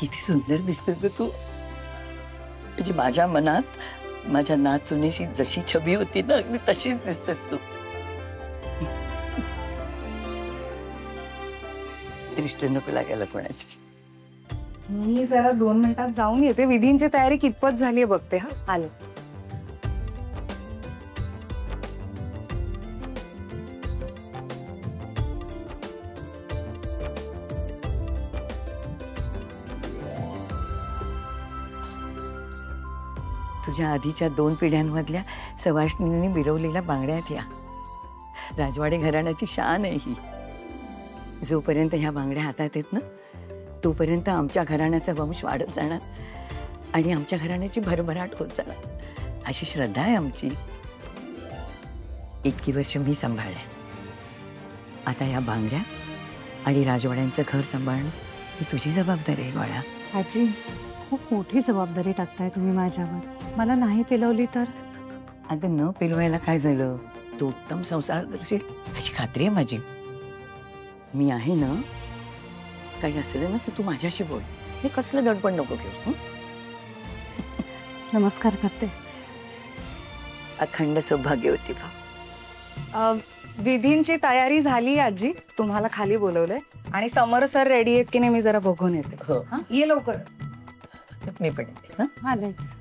किती सुंदर दिसतेस ग तू. म्हणजे माझ्या मनात माझ्या नाचुनीची जशी छबी होती ना अगदी तशीच दिसतेस तू. दृष्टी नको लागायला कोणाची. मी जरा 2 मिनिटात जाऊन येते. विधींची तयारी कितपत झाली आहे बघते. हा आले. तुझ्या आधीच्या 2 पिढ्यांमधल्या सवाष्णींनी मिरवलेल्या बांगड्यात या. राजवाडे घराण्याची शान आहे ही. जोपर्यंत ह्या बांगड्या हातात आहेत ना तोपर्यंत आमच्या घराण्याचा वंश वाढत जाणार आणि आमच्या घराण्याची भरभराट होत जाणार अशी श्रद्धा आहे आमची. इतकी वर्ष मी सांभाळल्या. आता या बांगड्या आणि राजवाड्यांचं घर सांभाळणं ही तुझी जबाबदारी आहे बाळा. आजी खूप मोठी जबाबदारी टाकताय तुम्ही माझ्यावर. मला नाही पिलवली तर? अगं न पिलवायला काय झालं. तू उत्तम संसार करशील अशी खात्री आहे माझी. मी आहे ना. काही असेल ना तर तू माझ्याशी बोल. हे कसलं दडपण नको घेऊस. नमस्कार करते. अखंड सौभाग्यवती भाव. विधींची तयारी झाली आजी. तुम्हाला खाली बोलवलंय आणि समर सर रेडी आहेत की नाही मी जरा बघून येते. हो ये लवकर. मी पण येते. आलेच.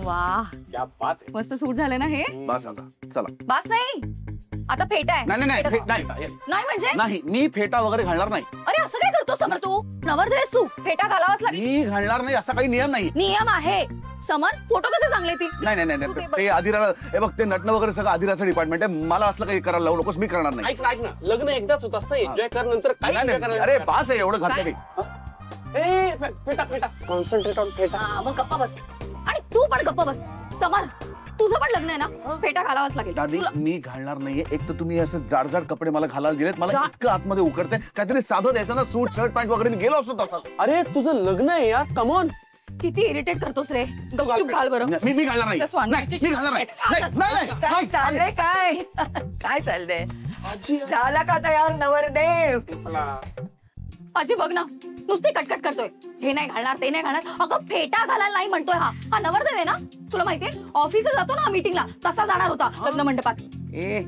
वाह क्या बात है. मस्त सूट झालं ना हे. बस आता चला. बस नाही आता फेटा आहे. नाही नाही नाही नाही म्हणजे नाही मी फेटा वगैरे घालणार नाही. अरे असं काय करतो समर तू. नवरदेस तू फेटा घालावाच लागेल. मी घालणार नाही असा काही नियम नाही. नियम आहे. समर फोटो कसे चांगले येतील. नाही नाही नाही ते आधीरा हे बघ ते नटणं वगैरे सगळं आधीराचं डिपार्टमेंट आहे. मला असलं काही करायला लावू नकोस. मी करणार नाही. ऐक ना लग्न एकदाच होत असतं. एन्जॉय कर नंतर काय नाही, enjoy नाही, करायला. अरे बास आहे एवढं घातलं की. ए फेटा फेटा कॉन्सन्ट्रेट ऑन फेटा. हा मग गप्पा बस. आणि तू पण गप्पा बस. समर तुझं पण लग्न आहे ना. फेटा घालावाच लागेल. डार्लिंग मी घालणार नाहीये. एक तर तुम्ही असं जाड कपडे मला घालायला दिलेत. मला इतकं आतमध्ये उकडते. काहीतरी साधं द्यायचं ना. सूट शर्ट पॅन्ट वगैरे मी गेलो असतो तसाच. अरे तुझं लग्न आहे यार. Come on. किती इरिटेट करतोस रे. गपचूप घाल बरं. मी घालणार नाही. स्वामी मी घालणार नाही. नाही, काय चाललंय काय. काय चाललंय. झाला का तयार नवरदेव. आजी बघ ना नुसती कटकट करतोय. हे नाही घालणार ते नाही घालणार. अगं फेटा घालायला नाही म्हणतोय. हा नवरदेव आहे ना. तुला माहितीये ऑफिसला जातो ना मीटिंगला तसा जाणार होता लग्न मंडपात. ए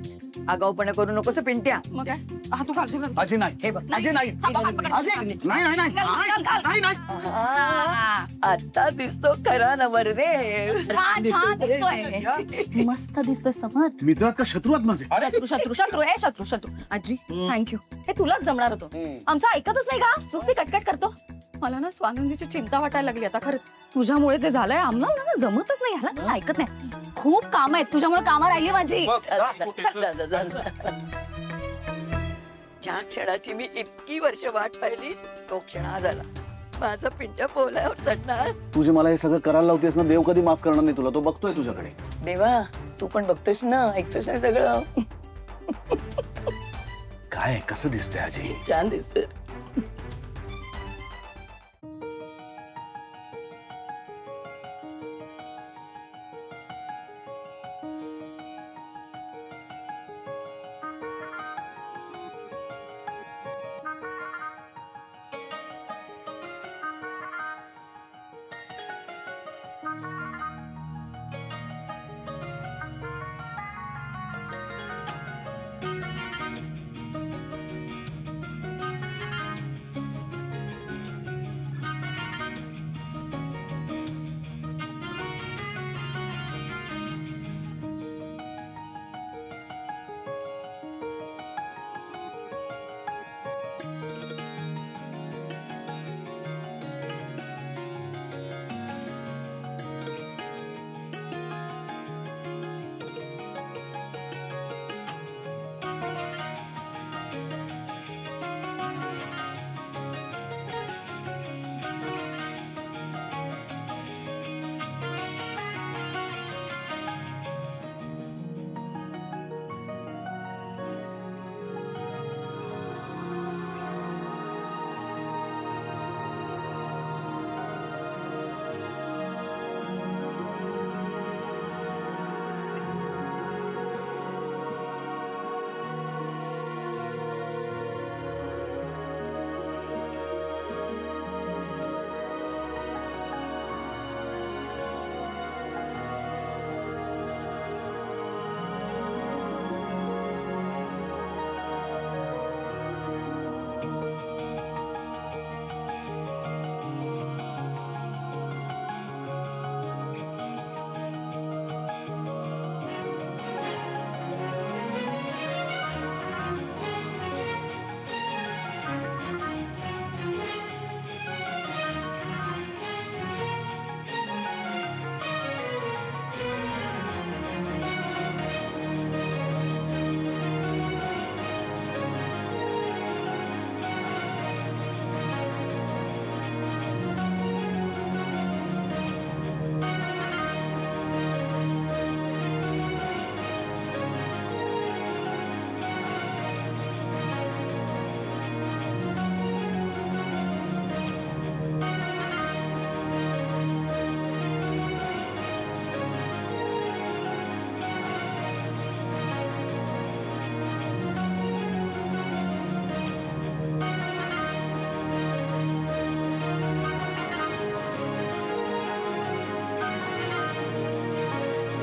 आगाऊपणा करू नकोस पिंट्या. मग काय. हा तू घालशील. आजी नाही. हे बघ आजी नाही. आजी नाही नाही नाही नाही. आता दिसतो खरा नवरदेव. छान छान दिसतोय. मस्त दिसतोय समर. मित्रात का शत्रुआत माझे. शत्रू शत्रू शत्रू आहे. शत्रू शत्रू. आजी थँक्यू. हे तुलाच जमणार होतं. आमचं ऐकतच नाही का. नुसती कटकट करतो. मला ना स्वानंदीची चिंता वाटायला लागली आता खरंच. तुझ्यामुळे जे झालंय आम्हाला जमतच नाही. ह्याला ऐकत नाही. खूप काम आहेत तुझ्यामुळे. कामं राहिली माझी. ज्या क्षणाची मी इतकी वर्ष वाट पाहिली तो क्षण आज आला. माझा पिंट्या पोहल्यावर चढणार. तुझे मला हे सगळं करायला लावतेस ना. देव कधी माफ करणार नाही तुला. तो बघतोय तुझ्याकडे. देवा तू पण बघतोस ना. ऐकतोस ना सगळं. काय कसं दिसतंय आजी. छान दिसत.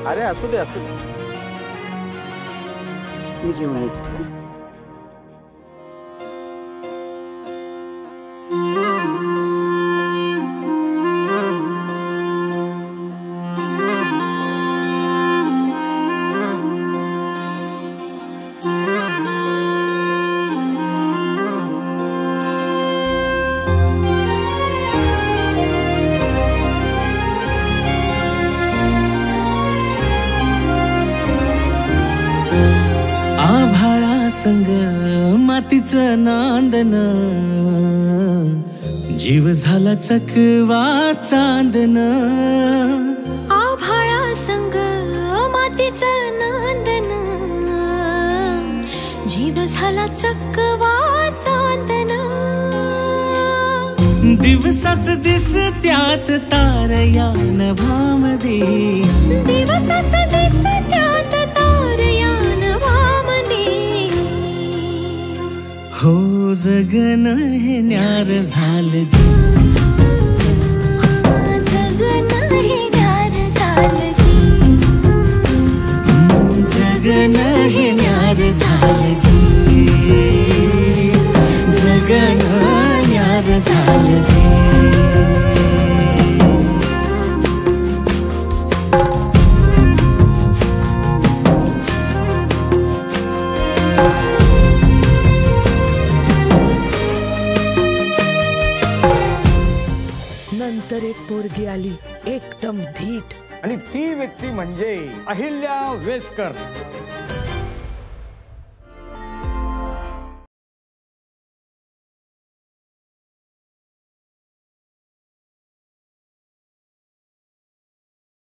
अरे असू दे असू दे. मी घेऊन येते. संग मातीचं नांदन जीव झाला चकवा चांदन आभाळा संग मातीचं नांदन जीव झाला चकवा चांदन दिवसाच दिस त्यात तारया नभामध्ये दिवसाच दिस त्यात तारया नभामध्ये हो जगन हे न्यार झालं जी जगन हे न्यार झालं जी जगन हे न्यार झालं जी जगन न्यार झालं जी नंतर एक पोरगी आली एकदम धीट आणि ती व्यक्ती म्हणजे अहिल्या वेसकर.